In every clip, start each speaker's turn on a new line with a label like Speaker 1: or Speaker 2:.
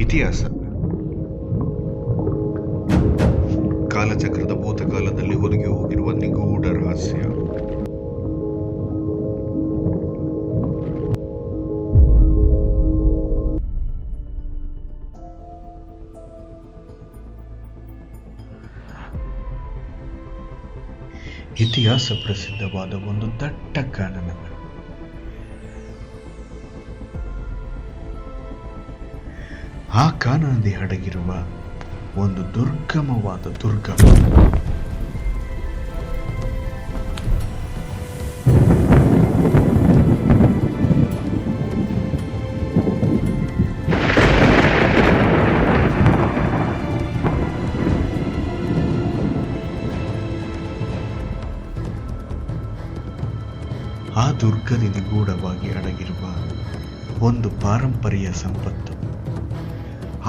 Speaker 1: ಇತಿಹಾಸ ಕಾಲಚಕ್ರದ ಭೂತಕಾಲದಲ್ಲಿ ಒದಗಿ ಹೋಗಿರುವ ನಿಗೂಢ ರಹಸ್ಯ. ಇತಿಹಾಸ ಪ್ರಸಿದ್ಧವಾದ ಒಂದು ದಟ್ಟ ಕಾನನ. ಆ ಕಾನನದಿ ಅಡಗಿರುವ ಒಂದು ದುರ್ಗಮವಾದ ದುರ್ಗ. ಆ ದುರ್ಗದ ನಿಗೂಢವಾಗಿ ಅಡಗಿರುವ ಒಂದು ಪಾರಂಪರ್ಯ ಸಂಪತ್ತು.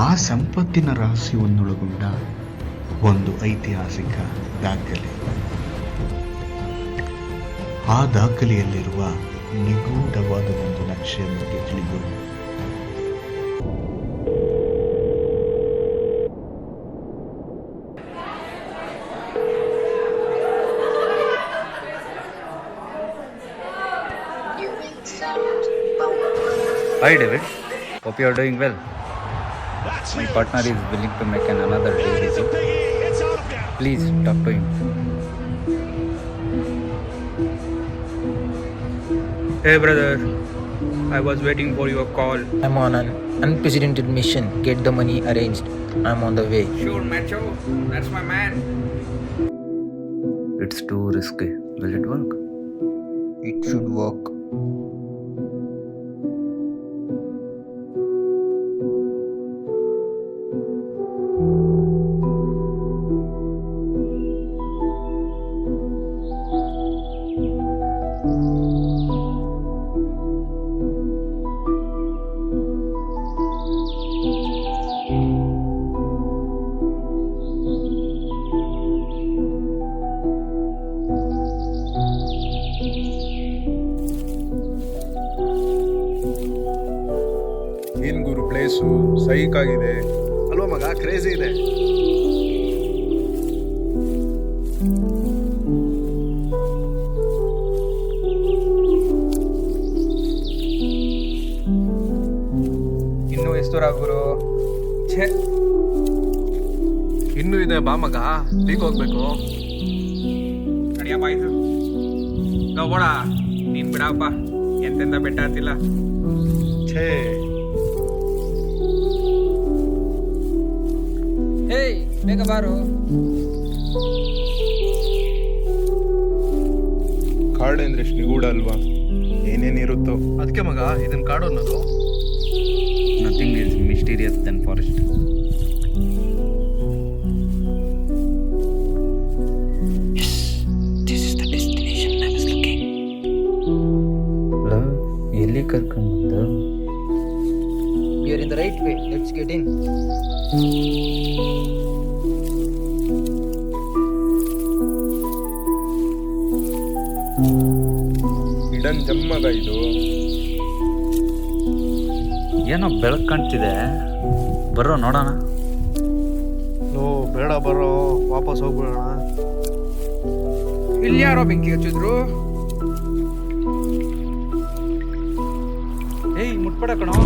Speaker 1: ಆ ಸಂಪತ್ತಿನ ರಹಸ್ಯವನ್ನೊಳಗೊಂಡ ಒಂದು ಐತಿಹಾಸಿಕ ದಾಖಲೆ. ಆ ದಾಖಲೆಯಲ್ಲಿರುವ ನಿಗೂಢವಾದ ಒಂದು ನಕ್ಷೆಯ ಬಗ್ಗೆ ತಿಳಿದು
Speaker 2: Hi David, hope you are doing well. My partner is willing to make another deal with you. Please talk to him.
Speaker 3: Hey brother, I was waiting for your call.
Speaker 4: I'm on an unprecedented mission. Get the money arranged. I'm on the way.
Speaker 3: Sure, Macho, that's my man.
Speaker 2: It's too risky. Will it work?
Speaker 4: It should work.
Speaker 5: ಏನ್ ಗುರು place ಸೈಕ್ ಆಗಿದೆ ಅಲ್ವಾ ಮಗ? Crazy ಇದೆ.
Speaker 3: ಇನ್ನು ಎಷ್ಟು ದೂರ ಗುರು? ಛೇ,
Speaker 5: ಇನ್ನೂ ಇದೆ ಬಾ ಮಗ, ಪೀಕ್ ಹೋಗ್ಬೇಕು.
Speaker 3: ನಡಿಯಪ್ಪ ಆಯ್ತು. ಹೋಗೋಣ. ನೀನ್ ಬಿಡಪ್ಪ, ಎಂತೆಂದ ಬೆಟ್ಟ ಹತ್ತಿಲ್ಲ.
Speaker 5: ಛೇ,
Speaker 4: Hey, ಬೇಗ ಬಾರೋ.
Speaker 5: ಕಾಡು ಅಂದ್ರೆ ಎಷ್ಟು ನಿಗೂಢ ಅಲ್ವಾ? ಏನೇನಿರುತ್ತೋ. ಅದಕ್ಕೆ ಮಗ ಇದನ್ನ ಕಾಡು ಅನ್ನೋದು.
Speaker 2: Nothing is mysterious than forest.
Speaker 4: This is the destination I was looking.
Speaker 2: ಎಲ್ಲಿ ಕರ್ಕೊಂಡ್ಬಂದು?
Speaker 4: We are in the right way. Let's get in.
Speaker 5: Hidden gem ಮಗ ಇದು.
Speaker 2: ಏನೋ ಬೆಳಕು ಕಾಣ್ತಿದೆ, ಬರೋ ನೋಡೋಣ.
Speaker 5: ಓ ಬೇಡ, ಬರೋ, ವಾಪಸ್ ಹೋಗ್ಬಿಡೋಣ.
Speaker 3: ಇಲ್ಲಿ ಯಾರೋ ಬೆಂಕಿ ಹಚ್ಚಿದ್ರು? ಏಯ್, ಮುಟ್ಬೇಡ ಕಣೋ.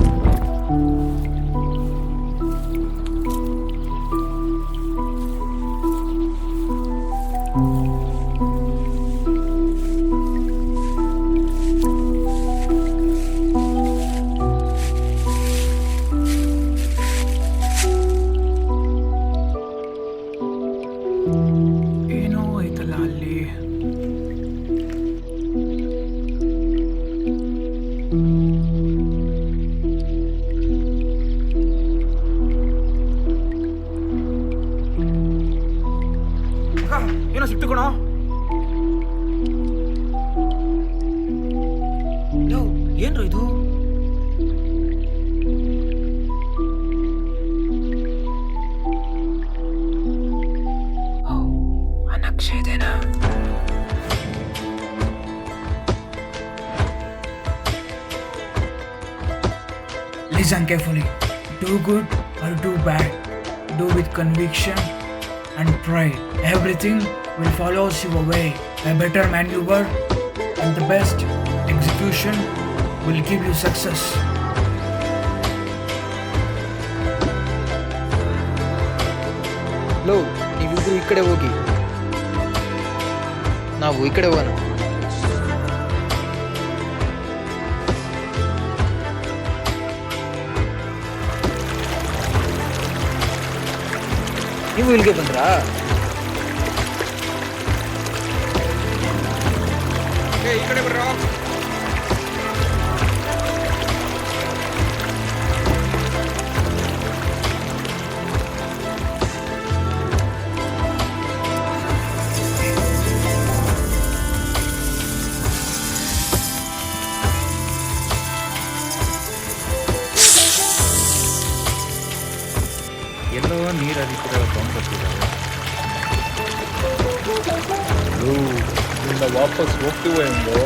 Speaker 3: ಏನೋ ಆಯ್ತಲ್ಲ ಅಲ್ಲಿ. ಏನೋ ಸಿಕ್ತು ಕಣೋ.
Speaker 4: ಏನ್ರು ಇದು? ಆ ನಕ್ಷೆ ಇದೆನಾ?
Speaker 3: Listen carefully. Do good
Speaker 6: or do bad. Do with conviction and pride. Everything will follow your way. A better maneuver and the best execution will give you success.
Speaker 4: Low ನೀವಿಬ್ರು ಈ ಕಡೆ ಹೋಗಿ, ನಾವು ಈ ಕಡೆ ಹೋಗೋಣ. ನೀವು ಇಲ್ಲಿಗೆ ಬಂದ್ರಾ?
Speaker 3: ಈ ಕಡೆ ಬರ್ರೋ.
Speaker 2: ಎಲ್ಲೋ ನೀರು ಹರಿತಿರೋ ಸೌಂಡ್ ಬರ್ತಿದ್ದಾರೆ.
Speaker 5: ಇಲ್ಲಿಂದ ವಾಪಸ್ ಹೋಗ್ತೀವೋ ಹೆಂಗೋ.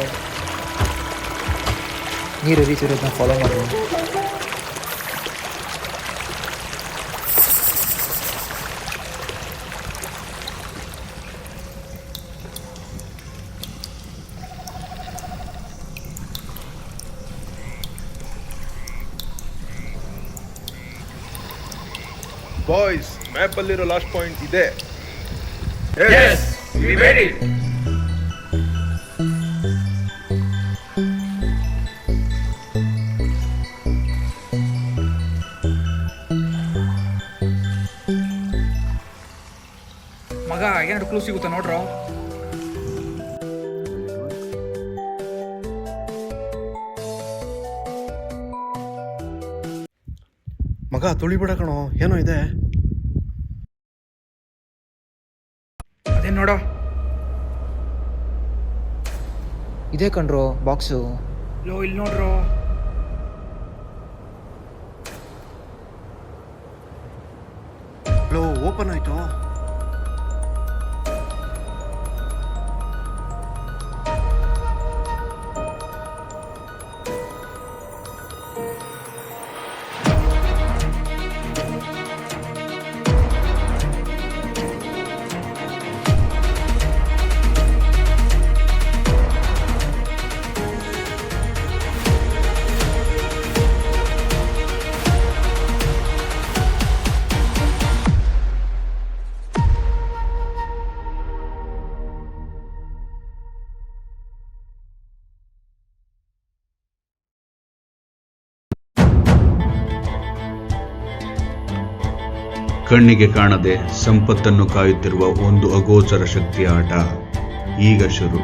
Speaker 4: ನೀರು ಹರಿತಿರೋದನ್ನ ಫಾಲೋ ಮಾಡುವ.
Speaker 5: ಬಾಯ್ಸ್, ಮ್ಯಾಪ್ ಅಲ್ಲಿರೋ ಲಾಸ್ಟ್ ಪಾಯಿಂಟ್ ಇದೆ.
Speaker 3: Yes, we made it. ಮಗ ಏನಾದ್ರು ಕ್ಲೂ ಸಿಗುತ್ತಾ ನೋಡ್ರೋ.
Speaker 5: ಮಗ ತುಳಿಬೇಡ ಕಣೋ, ಏನೋ ಇದೆ.
Speaker 3: ಅದೇ ನೋಡೋ.
Speaker 4: ಇದೇ ಕಣ್ರೋ ಬಾಕ್ಸು.
Speaker 3: ಲೋ ಇಲ್ಲಿ ನೋಡ್ರೋ.
Speaker 5: ಲೋ ಓಪನ್ ಆಯ್ತು.
Speaker 1: ಕಣ್ಣಿಗೆ ಕಾಣದೆ ಸಂಪತ್ತನ್ನು ಕಾಯುತ್ತಿರುವ ಒಂದು ಅಗೋಚರ ಶಕ್ತಿಯ ಆಟ ಈಗ ಶುರು.